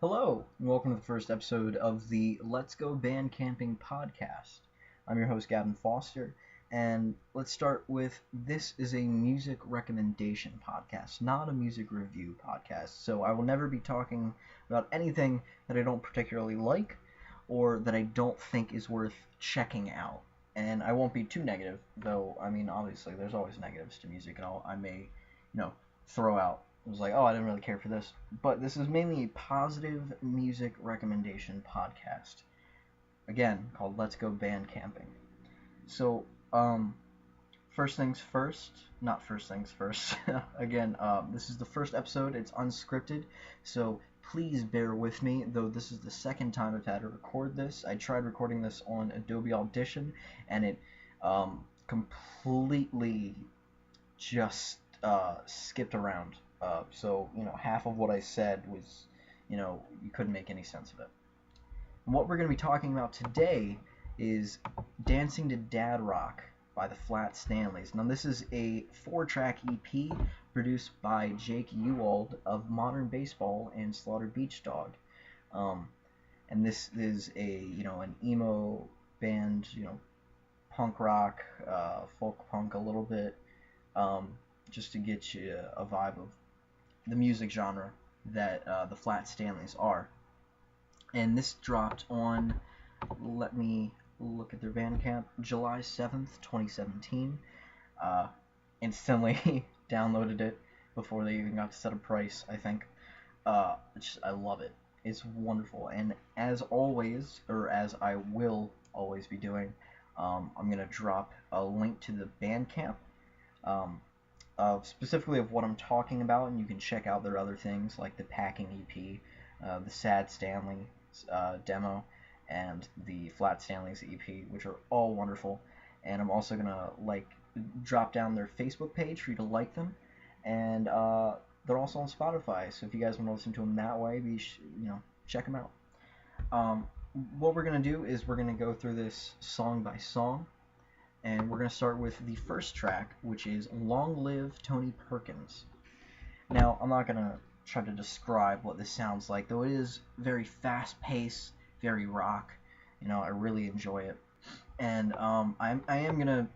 Hello, and welcome to the first episode of the Let's Go Bandcamping podcast. I'm your host, Gavin Foster, and let's start with this is a music recommendation podcast, not a music review podcast. So I will never be talking about anything that I don't particularly like or that I don't think is worth checking out. And I won't be too negative, though. I mean, obviously, there's always negatives to music, and I may, throw out. It was like, oh, I didn't really care for this. But this is mainly a positive music recommendation podcast. Again, called Let's Go Bandcamping. So, first things first, not first things first. Again, this is the first episode. It's unscripted, so please bear with me. Though this is the second time I've had to record this. I tried recording this on Adobe Audition, and it completely just skipped around. So half of what I said was, you couldn't make any sense of it. And what we're going to be talking about today is Dancing to Dad Rock by the Flat Stanleys. Now, this is a 4-track EP produced by Jake Ewald of Modern Baseball and Slaughter Beach Dog. And this is an emo band, punk rock, folk punk a little bit, just to get you a vibe of the music genre that the Flat Stanleys are. And this dropped on, let me look at their Bandcamp, July 7th, 2017. Instantly downloaded it before they even got to set a price, I think. I love it. It's wonderful. And as always, or as I will always be doing, I'm going to drop a link to the Bandcamp, specifically of what I'm talking about, and you can check out their other things like the Packing EP, the Sad Stanley demo, and the Flat Stanley's EP, which are all wonderful. And I'm also gonna drop down their Facebook page for you to like them, and they're also on Spotify. So if you guys want to listen to them that way, check them out. What we're gonna do is we're gonna go through this song by song. And we're going to start with the first track, which is Long Live Tony Perkins. Now, I'm not going to try to describe what this sounds like, though it is very fast-paced, very rock. I really enjoy it. And I am going to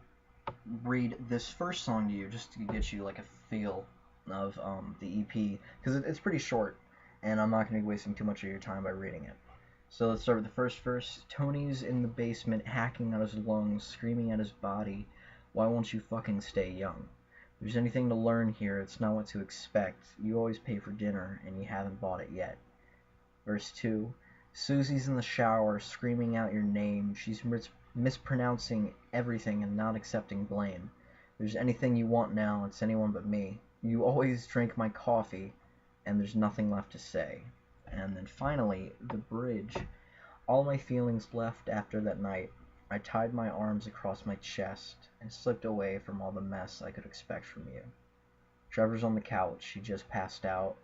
read this first song to you, just to get you a feel of the EP, because it's pretty short, and I'm not going to be wasting too much of your time by reading it. So let's start with the first verse. Tony's in the basement, hacking at his lungs, screaming at his body. Why won't you fucking stay young? If there's anything to learn here, it's not what to expect. You always pay for dinner, and you haven't bought it yet. Verse 2. Susie's in the shower, screaming out your name. She's mispronouncing everything and not accepting blame. If there's anything you want now, it's anyone but me. You always drink my coffee, and there's nothing left to say. And then finally, the bridge. All my feelings left after that night. I tied my arms across my chest and slipped away from all the mess I could expect from you. Trevor's on the couch. He just passed out.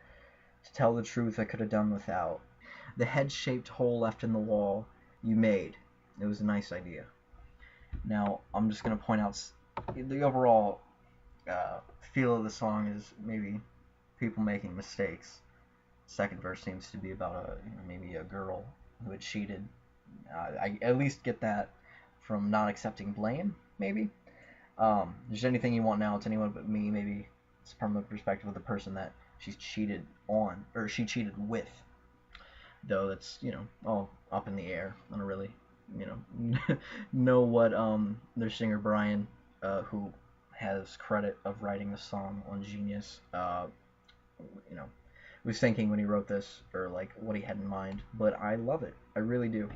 To tell the truth, I could have done without. The head-shaped hole left in the wall you made. It was a nice idea. Now, I'm just going to point out the overall feel of the song is maybe people making mistakes. Second verse seems to be about maybe a girl who had cheated. I at least get that from not accepting blame, maybe. If there's anything you want now, it's anyone but me. Maybe it's from the perspective of the person that she's cheated on, or she cheated with. Though that's, all up in the air. I don't really, know what their singer Brian, who has credit of writing the song on Genius, was thinking when he wrote this, or what he had in mind. But I love it. I really do.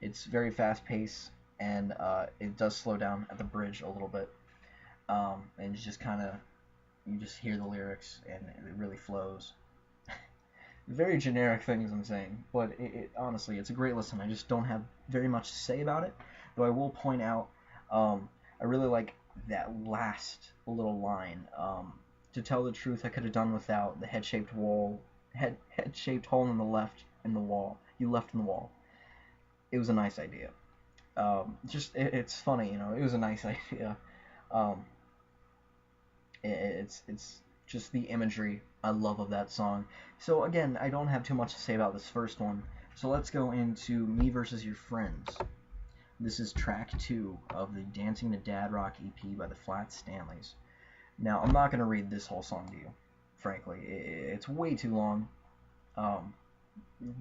It's very fast paced, and it does slow down at the bridge a little bit. And you just hear the lyrics, and it really flows. Very generic things I'm saying, but honestly, it's a great listen. I just don't have very much to say about it, though I will point out, I really like that last little line. To tell the truth, I could have done without the head-shaped hole in the wall. You left in the wall. It was a nice idea. It's funny, it was a nice idea. It's just the imagery I love of that song. So again, I don't have too much to say about this first one. So let's go into Me Versus Your Friends. This is track 2 of the Dancing to Dad Rock EP by the Flat Stanleys. Now, I'm not going to read this whole song to you, frankly. It's way too long.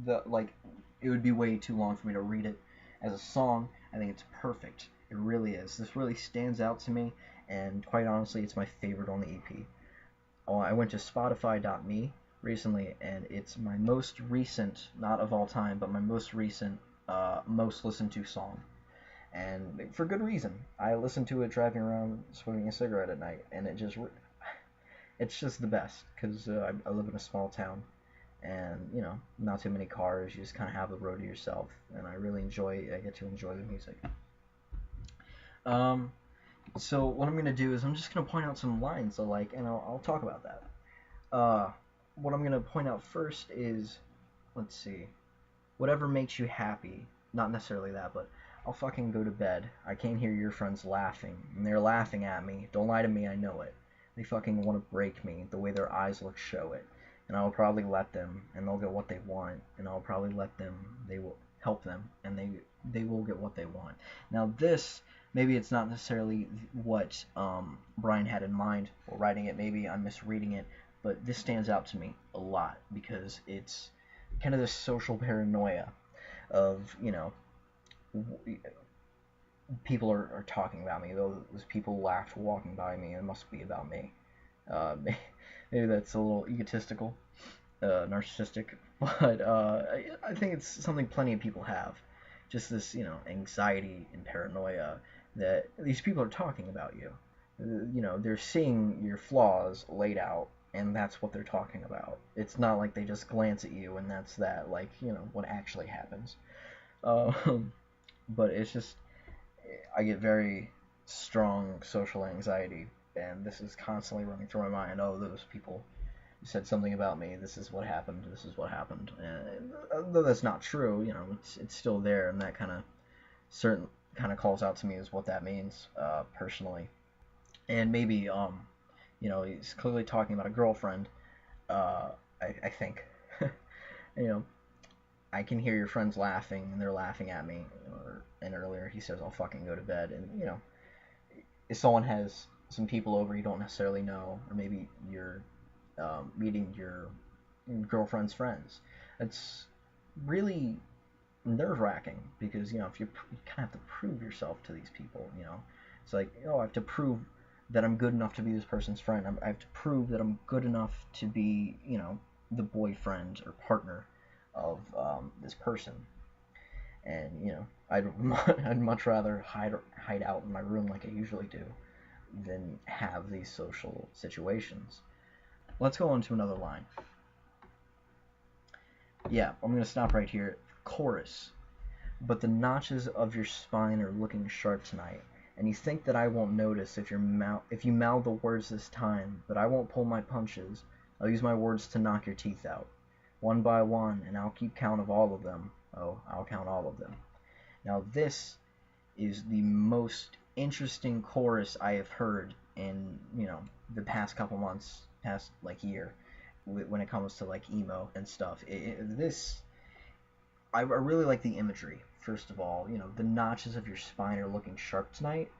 It would be way too long for me to read it. As a song, I think it's perfect. It really is. This really stands out to me, and quite honestly, it's my favorite on the EP. I went to Spotify.me recently, and it's my most recent, not of all time, but my most recent, most listened to song. And for good reason. I listen to it driving around smoking a cigarette at night, and it's just the best, because I live in a small town, and, you know, not too many cars, you just kind of have the road to yourself, and I get to enjoy the music. So what I'm going to do is I'm just going to point out some lines I like, and I'll talk about that. What I'm going to point out first is, let's see, whatever makes you happy, not necessarily that, but I'll fucking go to bed. I can't hear your friends laughing, and they're laughing at me. Don't lie to me, I know it. They fucking want to break me, the way their eyes look show it. And I'll probably let them, and they'll get what they want, and I'll probably let them, they will help them, and they will get what they want. Now this, maybe it's not necessarily what Brian had in mind while writing it, maybe I'm misreading it, but this stands out to me a lot, because it's kind of this social paranoia of, you know, people are talking about me. Those people laughed walking by me. It must be about me. Maybe that's a little egotistical, narcissistic, but I think it's something plenty of people have. Just this, you know, anxiety and paranoia that these people are talking about you. You know, they're seeing your flaws laid out, and that's what they're talking about. It's not like they just glance at you and that's that, like, you know, what actually happens. But it's just, I get very strong social anxiety, and this is constantly running through my mind. Oh, those people said something about me. This is what happened. This is what happened. And though that's not true, you know, it's still there, and that kind of calls out to me as what that means, personally. And maybe, you know, he's clearly talking about a girlfriend. I think, you know, I can hear your friends laughing, and they're laughing at me. And earlier he says, I'll fucking go to bed. And, you know, if someone has some people over you don't necessarily know, or maybe you're meeting your girlfriend's friends, it's really nerve-wracking, because, you know, if you kind of have to prove yourself to these people, you know. It's like, oh, I have to prove that I'm good enough to be this person's friend. I have to prove that I'm good enough to be, you know, the boyfriend or partner of this person. And, you know, I'd much rather hide out in my room like I usually do than have these social situations. Let's go on to another line. Yeah, I'm going to stop right here. Chorus. But the notches of your spine are looking sharp tonight, and you think that I won't notice if you mouth the words this time, but I won't pull my punches. I'll use my words to knock your teeth out. One by one, and I'll keep count of all of them. Oh, I'll count all of them. Now this is the most interesting chorus I have heard in, you know, the past couple months, past like year, when it comes to like emo and stuff. I really like the imagery. First of all, you know, the notches of your spine are looking sharp tonight,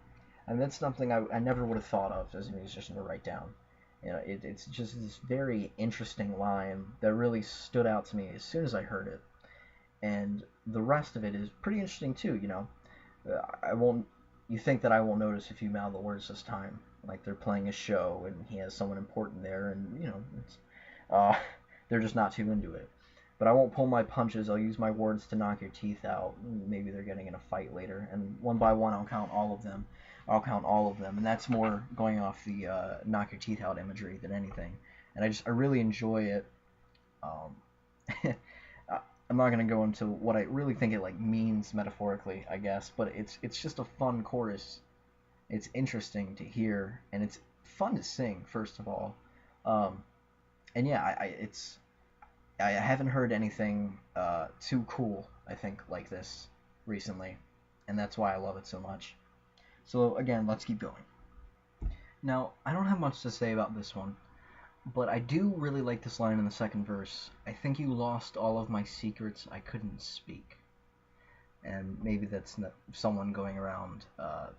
and that's something I never would have thought of as a musician to write down. You know, it's just this very interesting line that really stood out to me as soon as I heard it, and the rest of it is pretty interesting too. You know, you think that I won't notice if you mouth the words this time, like they're playing a show and he has someone important there, and, you know, they're just not too into it. But I won't pull my punches. I'll use my words to knock your teeth out. Maybe they're getting in a fight later, and one by one I'll count all of them. And that's more going off the knock your teeth out imagery than anything. And I really enjoy it. I'm not gonna go into what I really think it like means metaphorically, I guess, but it's just a fun chorus. It's interesting to hear, and it's fun to sing, first of all. And yeah, I haven't heard anything too cool, I think, like this recently, and that's why I love it so much. So again, let's keep going. Now, I don't have much to say about this one. But I do really like this line in the second verse. I think you lost all of my secrets I couldn't speak. And maybe that's someone going around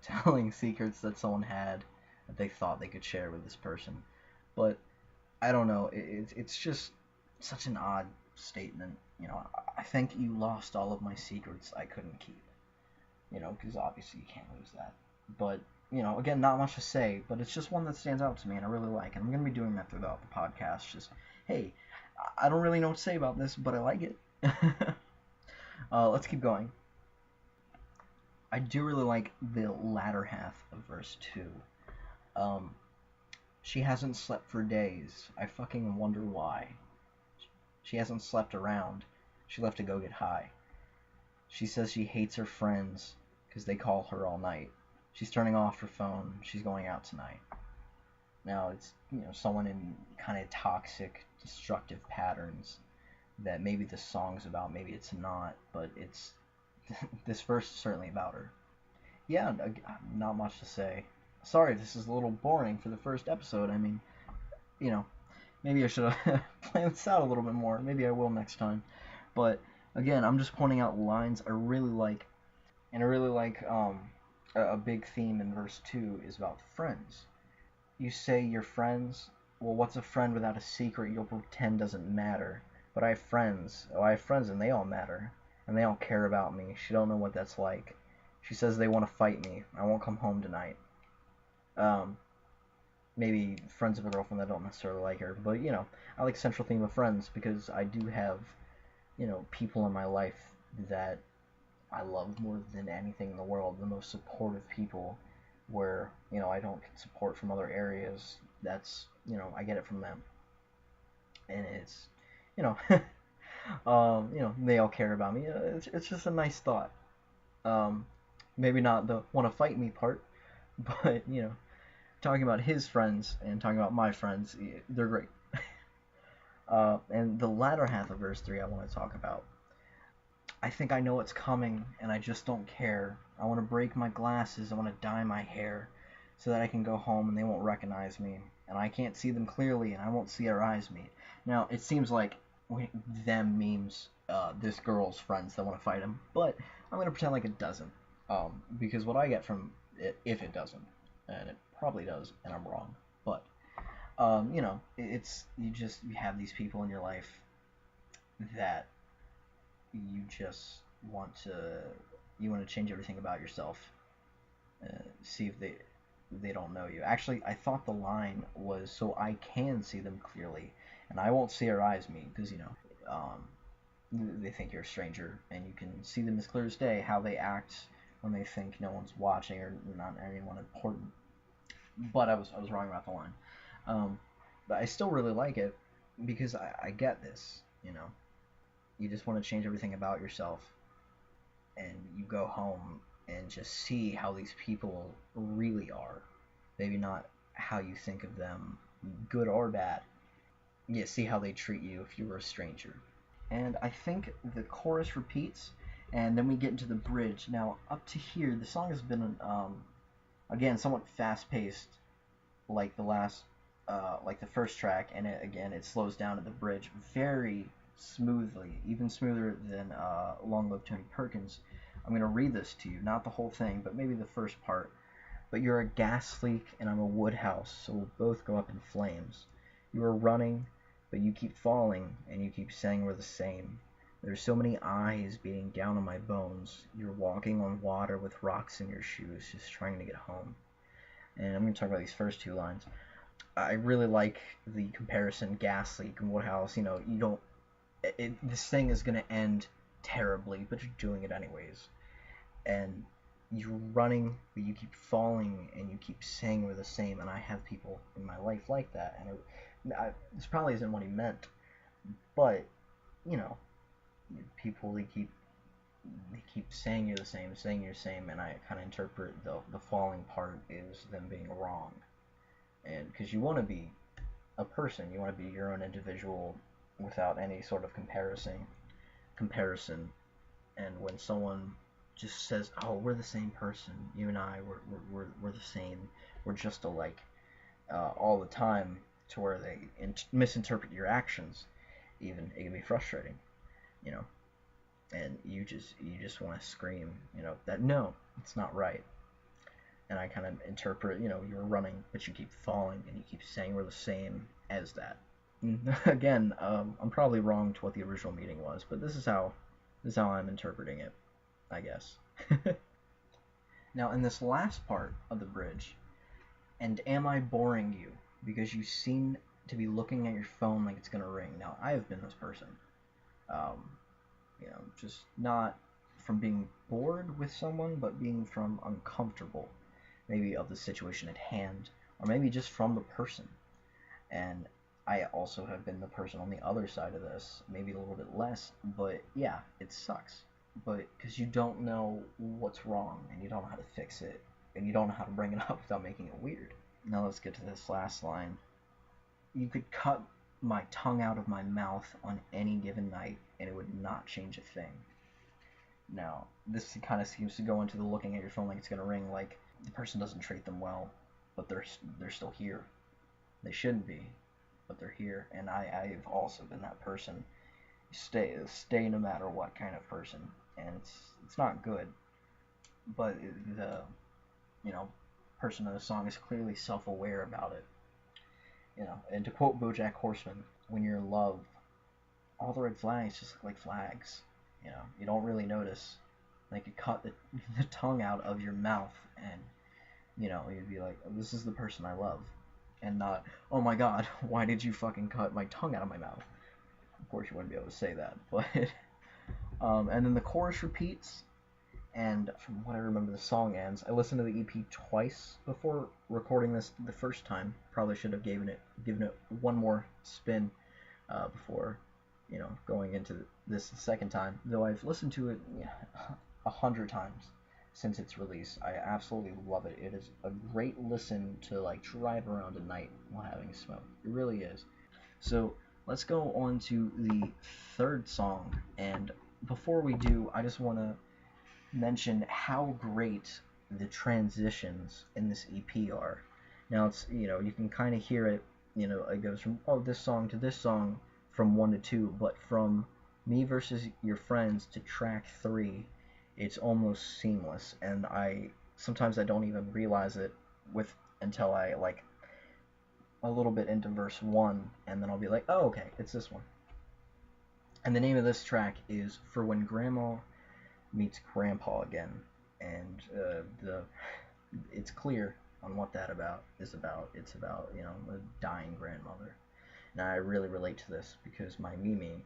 telling secrets that someone had that they thought they could share with this person. But I don't know. It's just such an odd statement. I think you lost all of my secrets I couldn't keep. Because obviously you can't lose that. But again, not much to say, but it's just one that stands out to me and I really like. And I'm gonna be doing that throughout the podcast. Just, hey, I don't really know what to say about this, but I like it. Let's keep going. I do really like the latter half of verse 2. She hasn't slept for days. I fucking wonder why. She hasn't slept around. She left to go get high. She says she hates her friends because they call her all night. She's turning off her phone. She's going out tonight. Now, it's someone in kind of toxic, destructive patterns that maybe the song's about, maybe it's not, but it's this verse is certainly about her. Yeah, not much to say. Sorry, this is a little boring for the first episode. I mean, maybe I should have planned this out a little bit more. Maybe I will next time. But again, I'm just pointing out lines I really like, and I really like a big theme in verse 2 is about friends. You say you're friends. Well, what's a friend without a secret you'll pretend doesn't matter? But I have friends. Oh, I have friends and they all matter. And they all care about me. She don't know what that's like. She says they want to fight me. I won't come home tonight. Maybe friends of a girlfriend that don't necessarily like her. But, I like central theme of friends because I do have, people in my life that I love more than anything in the world. The most supportive people where, I don't get support from other areas. That's, I get it from them. And it's, they all care about me. It's just a nice thought. Maybe not the want to fight me part, but talking about his friends and talking about my friends, they're great. And the latter half of verse 3 I want to talk about. I think I know what's coming, and I just don't care. I want to break my glasses, I want to dye my hair, so that I can go home and they won't recognize me, and I can't see them clearly, and I won't see our eyes meet. Now, it seems like them memes this girl's friends that want to fight him, but I'm going to pretend like it doesn't, because what I get from it, if it doesn't, and it probably does, and I'm wrong, but, it's, you have these people in your life that you just want to change everything about yourself, see if they don't know you. Actually, I thought the line was so I can see them clearly and I won't see their eyes meet, because they think you're a stranger and you can see them as clear as day, how they act when they think no one's watching or not anyone important. But I was wrong about the line. But I still really like it because I get this. You just want to change everything about yourself, and you go home and just see how these people really are. Maybe not how you think of them, good or bad. Yeah, see how they treat you if you were a stranger. And I think the chorus repeats, and then we get into the bridge. Now, up to here, the song has been, again, somewhat fast-paced, like the first track, and it slows down at the bridge very smoothly, even smoother than Long Live Tony Perkins. I'm going to read this to you, not the whole thing, but maybe the first part. But you're a gas leak and I'm a wood house, so we'll both go up in flames. You are running, but you keep falling, and you keep saying we're the same. There's so many eyes beating down on my bones. You're walking on water with rocks in your shoes, just trying to get home. And I'm going to talk about these first two lines. I really like the comparison, gas leak and wood house. You don't... this thing is going to end terribly, but you're doing it anyways. And you're running, but you keep falling, and you keep saying we're the same, and I have people in my life like that, and this probably isn't what he meant, but, people, they keep saying you're the same, and I kind of interpret the falling part is them being wrong, and, because you want to be a person, you want to be your own individual, without any sort of comparison, and when someone just says, oh, we're the same person, you and I, we're the same, we're just alike, all the time, to where they misinterpret your actions. Even it can be frustrating, you know, and you just want to scream, that no, it's not right. And I kind of interpret, you were running, but you keep falling, and you keep saying we're the same as that. Again, I'm probably wrong to what the original meaning was, but this is how I'm interpreting it, I guess. Now, in this last part of the bridge, and am I boring you? Because you seem to be looking at your phone like it's gonna ring. Now, I have been this person. Um, just not from being bored with someone, but being from uncomfortable, maybe of the situation at hand, or maybe just from the person. And I also have been the person on the other side of this, maybe a little bit less, but yeah, it sucks. But because you don't know what's wrong, and you don't know how to fix it, and you don't know how to bring it up without making it weird. Now let's get to this last line. You could cut my tongue out of my mouth on any given night, and it would not change a thing. Now, this kind of seems to go into the looking at your phone like it's gonna ring, like the person doesn't treat them well, but they're still here. They shouldn't be, but they're here. And I've also been that person. Stay no matter what kind of person, and it's not good. But the person in the song is clearly self-aware about it. And to quote BoJack Horseman, when you're in love, all the red flags just look like flags. You don't really notice. Like you cut the tongue out of your mouth, and you'd be like, oh, this is the person I love, and not, oh my god, why did you fucking cut my tongue out of my mouth? Of course you wouldn't be able to say that, but and then the chorus repeats, and from what I remember, the song ends. I listened to the EP twice before recording this the first time. Probably should have given it one more spin before going into this the second time. Though I've listened to it 100 times since its release. I absolutely love it. It is a great listen to like drive around at night while having a smoke. It really is. So let's go on to the third song, and before we do, I just want to mention how great the transitions in this EP are. Now it's you can kind of hear it. It goes from this song to this song from 1 to 2, but from Me Versus Your Friends to track 3, it's almost seamless, and sometimes I don't even realize it until I like a little bit into verse 1, and then I'll be like, oh, okay, it's this one. And the name of this track is For When Grandma Meets Grandpa Again, and it's clear on what that is about. It's about a dying grandmother. Now I really relate to this because my Mimi,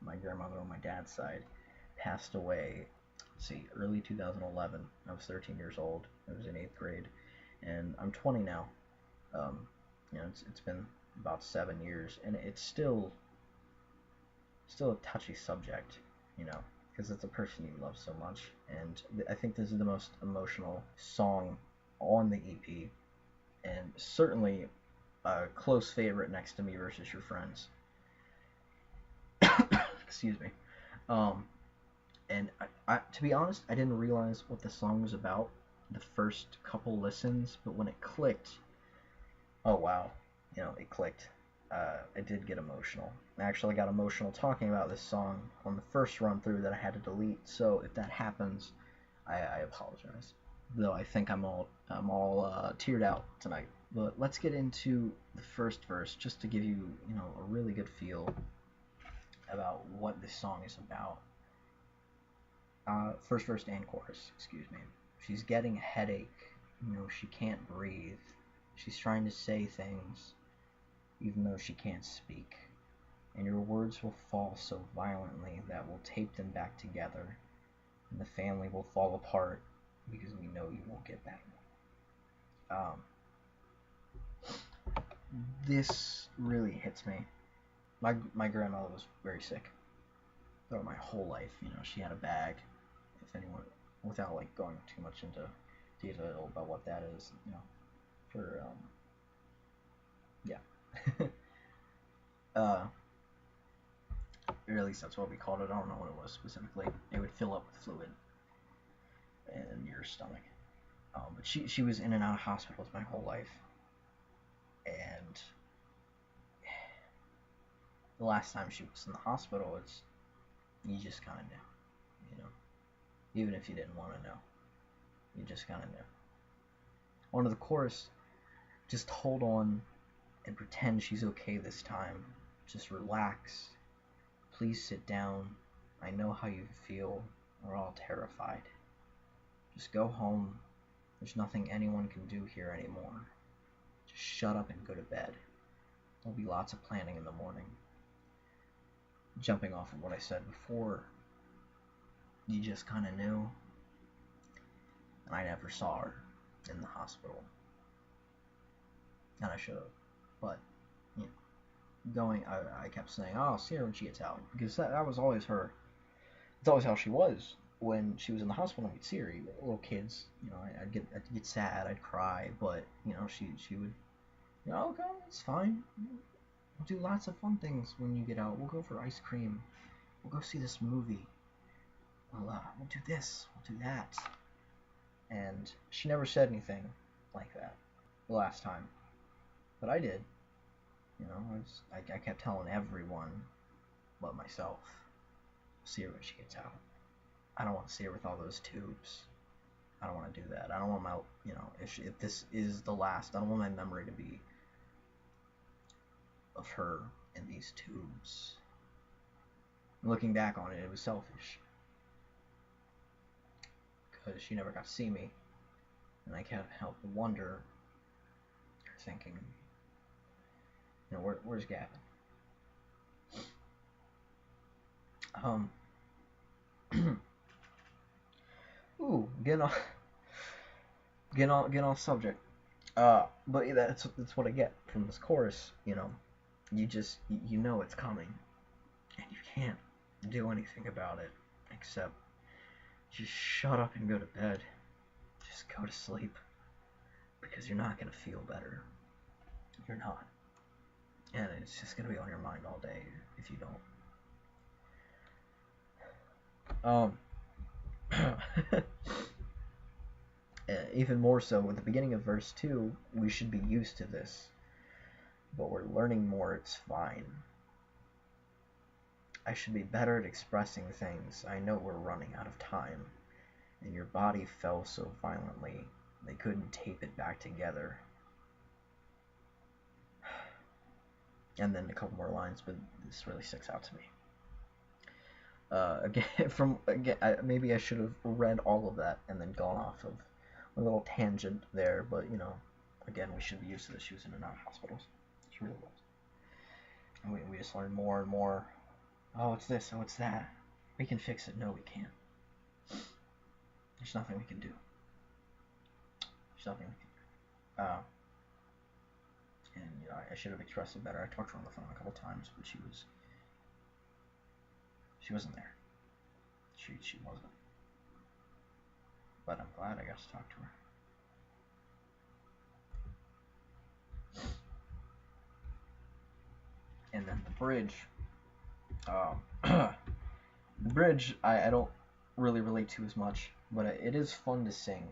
my grandmother on my dad's side, passed away. Let's see, early 2011. I was 13 years old. I was in 8th grade, and I'm 20 now. It's been about 7 years, and it's still a touchy subject, because it's a person you love so much. And I think this is the most emotional song on the EP, and certainly a close favorite next to Me Versus Your Friends. Excuse me. And to be honest, I didn't realize what the song was about the first couple listens, but when it clicked, oh wow, it clicked. I did get emotional. I actually got emotional talking about this song on the first run through that I had to delete. So if that happens, I apologize. Though I think I'm all teared out tonight. But let's get into the first verse just to give you a really good feel about what this song is about. First verse and chorus, excuse me. She's getting a headache. She can't breathe. She's trying to say things, even though she can't speak. And your words will fall so violently that we'll tape them back together, and the family will fall apart because we know you won't get back. This really hits me. My grandmother was very sick throughout my whole life. She had a bag. If anyone, without like going too much into detail about what that is, for yeah. Or at least that's what we called it. I don't know what it was specifically. It would fill up with fluid in your stomach. But she was in and out of hospitals my whole life, and the last time she was in the hospital, you just kind of knew, you know. Even if you didn't want to know, you just kind of knew. One of the chorus, just hold on and pretend she's okay this time. Just relax. Please sit down. I know how you feel. We're all terrified. Just go home. There's nothing anyone can do here anymore. Just shut up and go to bed. There'll be lots of planning in the morning. Jumping off of what I said before, you just kind of knew. And I never saw her in the hospital. And I should have. But, you know, I kept saying, oh, I'll see her when she gets out. Because that was always her. It's always how she was when she was in the hospital and we'd see her. Little kids, you know, I'd get sad, I'd cry, but, you know, she would, you know, okay, it's fine. We'll do lots of fun things when you get out. We'll go for ice cream. We'll go see this movie. We'll do this. We'll do that. And she never said anything like that the last time. But I did. You know, I kept telling everyone but myself. See her when she gets out. I don't want to see her with all those tubes. I don't want to do that. I don't want my, you know, if this is the last, I don't want my memory to be of her in these tubes. Looking back on it, it was selfish. Because she never got to see me. And I can't help but wonder, thinking, you know, where's Gavin? Ooh, getting off subject. But yeah, that's what I get from this chorus. You know, you know it's coming, and you can't do anything about it except just shut up and go to bed. Just go to sleep, because you're not gonna feel better. You're not, and it's just gonna be on your mind all day if you don't. Even more so with the beginning of verse 2, we should be used to this, but we're learning more. It's fine. I should be better at expressing things. I know we're running out of time, and your body fell so violently they couldn't tape it back together. And then a couple more lines, but this really sticks out to me. Maybe I should have read all of that and then gone off of a little tangent there, but you know, again, we should be used to this. She was in and out of hospitals. She really was. And we just learn more and more. Oh, it's this. Oh, it's that. We can fix it. No, we can't. There's nothing we can do. There's nothing we can do. And you know, I should have expressed it better. I talked to her on the phone a couple times, but she wasn't there. She wasn't. But I'm glad I got to talk to her. And then the bridge. The bridge, I don't really relate to as much, but it is fun to sing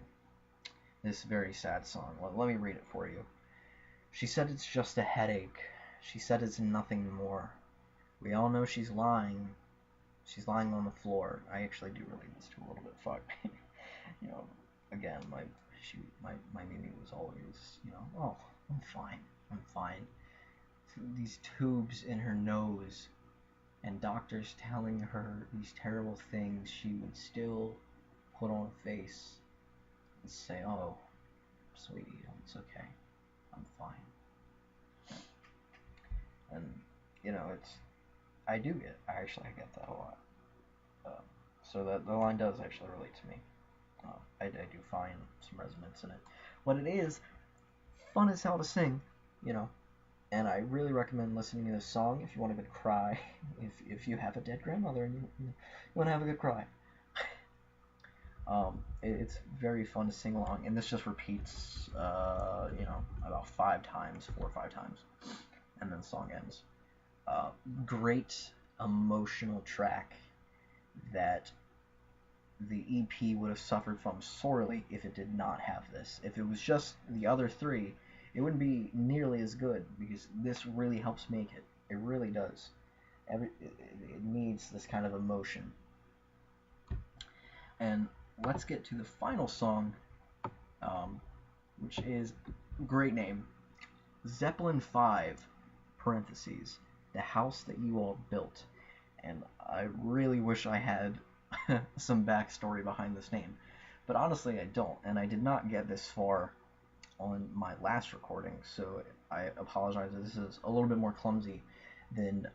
this very sad song. Let me read it for you. She said it's just a headache. She said it's nothing more. We all know she's lying. She's lying on the floor. I actually do relate this to a little bit. Fuck. You know, again, my Mimi was always, you know, oh, I'm fine. These tubes in her nose, and doctors telling her these terrible things, she would still put on a face and say, oh, sweetie, it's okay. I'm fine. And, you know, I get that a lot. So that the line does actually relate to me. I do find some resonance in it. What it is, fun as hell to sing, you know. And I really recommend listening to this song if you want a good cry. If you have a dead grandmother and you want to have a good cry. It's very fun to sing along, and this just repeats, you know, about 4 or 5 times, and then the song ends. Great emotional track that the EP would have suffered from sorely if it did not have this. If it was just the other 3, it wouldn't be nearly as good, because this really helps make it. It really does. It needs this kind of emotion. And let's get to the final song, which is great name, Zeppelin 5, parentheses, the house that you all built. And I really wish I had some backstory behind this name, but honestly I don't, and I did not get this far on my last recording, so I apologize if this is a little bit more clumsy than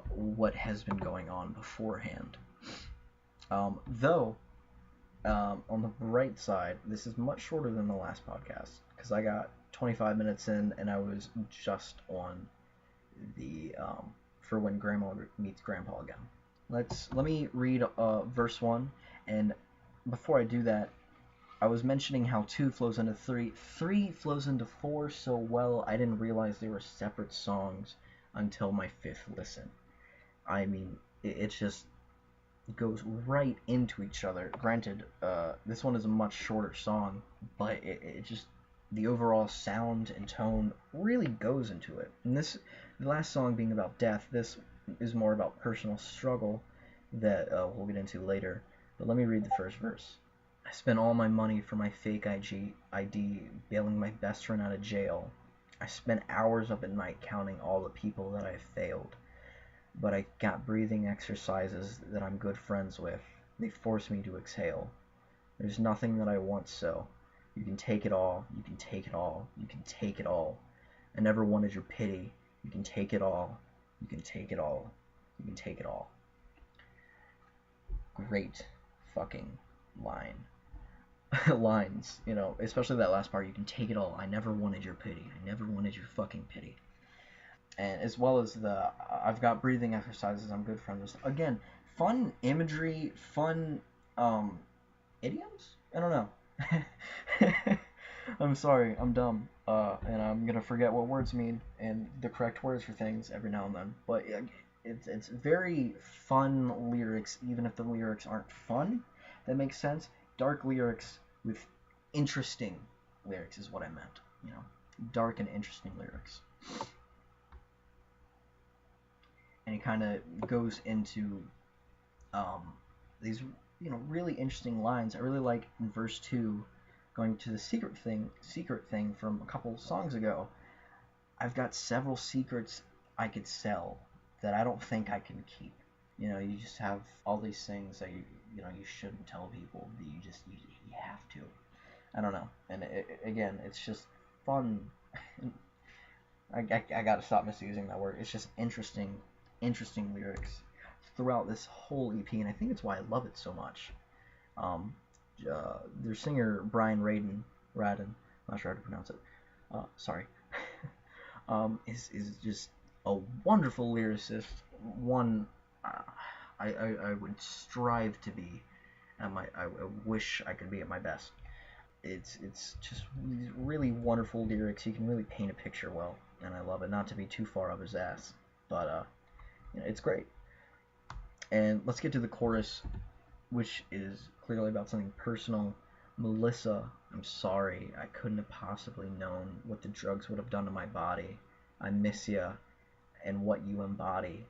what has been going on beforehand. Though, on the bright side, this is much shorter than the last podcast, because I got 25 minutes in, and I was just on the for when Grandma meets Grandpa again. Let me read verse 1, and before I do that, I was mentioning how 2 flows into 3, 3 flows into 4 so well, I didn't realize they were separate songs until my 5th listen. I mean, it just goes right into each other. Granted, this one is a much shorter song, but it just, the overall sound and tone really goes into it. And the last song being about death, this is more about personal struggle that we'll get into later. But let me read the first verse. I spent all my money for my fake ID, bailing my best friend out of jail. I spent hours up at night counting all the people that I failed. But I got breathing exercises that I'm good friends with. They force me to exhale. There's nothing that I want so. You can take it all, you can take it all, you can take it all. I never wanted your pity. You can take it all, you can take it all, you can take it all. Great fucking line. Lines, you know, especially that last part, you can take it all. I never wanted your pity. I never wanted your fucking pity. And as well as the I've got breathing exercises, I'm good friends with. Again, fun imagery, fun idioms? I don't know. I'm sorry, I'm dumb. And I'm gonna forget what words mean and the correct words for things every now and then. But it's very fun lyrics, even if the lyrics aren't fun. That makes sense. Dark lyrics with interesting lyrics is what I meant. You know, dark and interesting lyrics. And it kind of goes into these, you know, really interesting lines. I really like in verse 2, going to the secret thing from a couple songs ago. I've got several secrets I could sell that I don't think I can keep. You know, you just have all these things that you know you shouldn't tell people, but you have to. I don't know. And again, it's just fun. I gotta stop misusing that word. It's just interesting lyrics throughout this whole EP, and I think it's why I love it so much. Their singer Brian Radin, I'm not sure how to pronounce it. Sorry. Is just a wonderful lyricist. One I would strive to be at my. I wish I could be at my best. It's just these really wonderful lyrics. He can really paint a picture well, and I love it. Not to be too far up his ass, but you know, it's great. And let's get to the chorus, which is clearly about something personal. Melissa, I'm sorry. I couldn't have possibly known what the drugs would have done to my body. I miss ya and what you embody.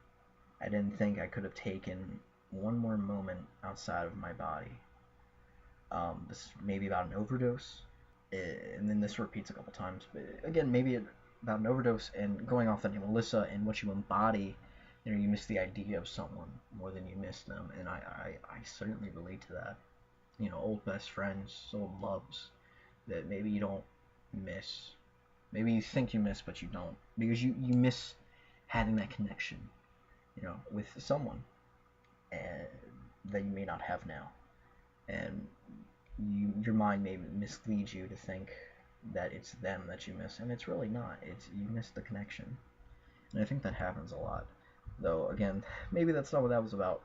I didn't think I could have taken one more moment outside of my body. This is maybe about an overdose, and then this repeats a couple times. But again, maybe about an overdose, and going off the name Melissa and what you embody. You know, you miss the idea of someone more than you miss them, and I certainly relate to that. You know, old best friends, old loves that maybe you don't miss. Maybe you think you miss, but you don't, because you miss having that connection, you know, with someone and that you may not have now, and your mind may mislead you to think that it's them that you miss, and it's really not. It's you miss the connection, and I think that happens a lot. Though again, maybe that's not what that was about.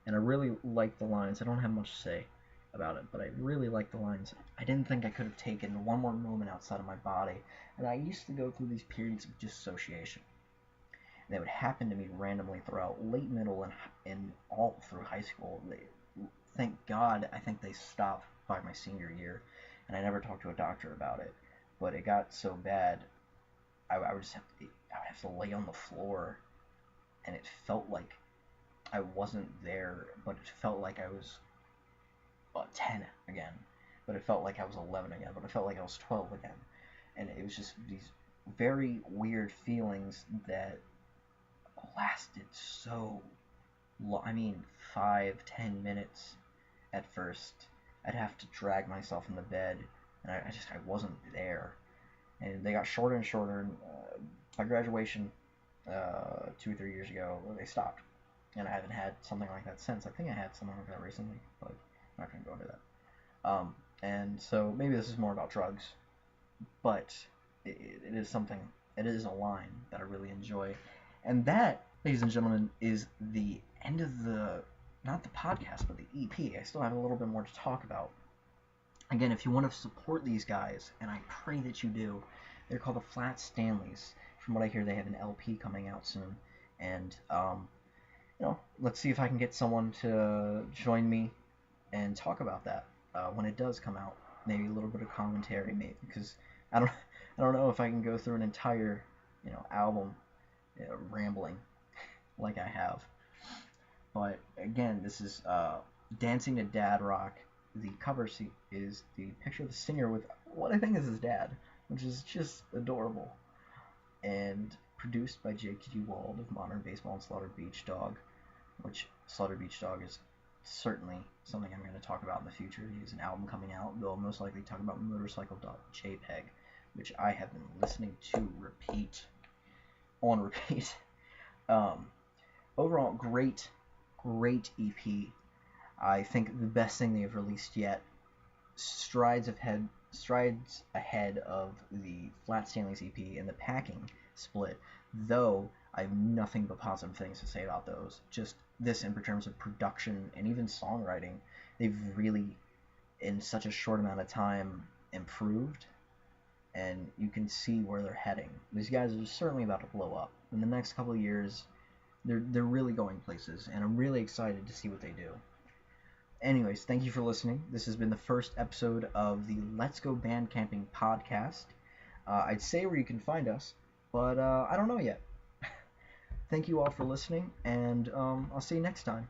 And I really like the lines. I don't have much to say about it, but I really like the lines. I didn't think I could have taken one more moment outside of my body, and I used to go through these periods of dissociation. And they would happen to me randomly throughout late middle and all through high school. Thank God, I think they stopped by my senior year, and I never talked to a doctor about it. But it got so bad, I would have to lay on the floor and it felt like I wasn't there, but it felt like I was 10 again, but it felt like I was 11 again, but it felt like I was 12 again, and it was just these very weird feelings that lasted so long. I mean, 5, 10 minutes at first. I'd have to drag myself in the bed, and I wasn't there. And they got shorter and shorter. And, by graduation, 2 or 3 years ago, they stopped, and I haven't had something like that since. I think I had something like that recently, but I'm not gonna go into that. And so maybe this is more about drugs, but it is something. It is a line that I really enjoy, and that, ladies and gentlemen, is the end of the, not the podcast, but the EP. I still have a little bit more to talk about. Again, if you want to support these guys, and I pray that you do, they're called the Flat Stanleys. From what I hear, they have an LP coming out soon, and let's see if I can get someone to join me and talk about that when it does come out. Maybe a little bit of commentary, maybe, because I don't I don't know if I can go through an entire album rambling like I have. But again, this is Dancing to Dad Rock. The cover is the picture of the singer with what I think is his dad, which is just adorable. And produced by Jake G. Wald of Modern Baseball and Slaughter Beach Dog, which Slaughter Beach Dog is certainly something I'm going to talk about in the future. He has an album coming out. They'll most likely talk about Motorcycle.jpg, which I have been listening to on repeat. Overall, great EP. I think the best thing they've released yet. Strides ahead of the Flat Stanleys EP and the Packing split, though I have nothing but positive things to say about those. Just this in terms of production and even songwriting, they've really, in such a short amount of time, improved, and you can see where they're heading. These guys are certainly about to blow up. In the next couple of years, they're really going places, and I'm really excited to see what they do. Anyways, thank you for listening. This has been the first episode of the Let's Go Bandcamping podcast. I'd say where you can find us, but I don't know yet. Thank you all for listening, and I'll see you next time.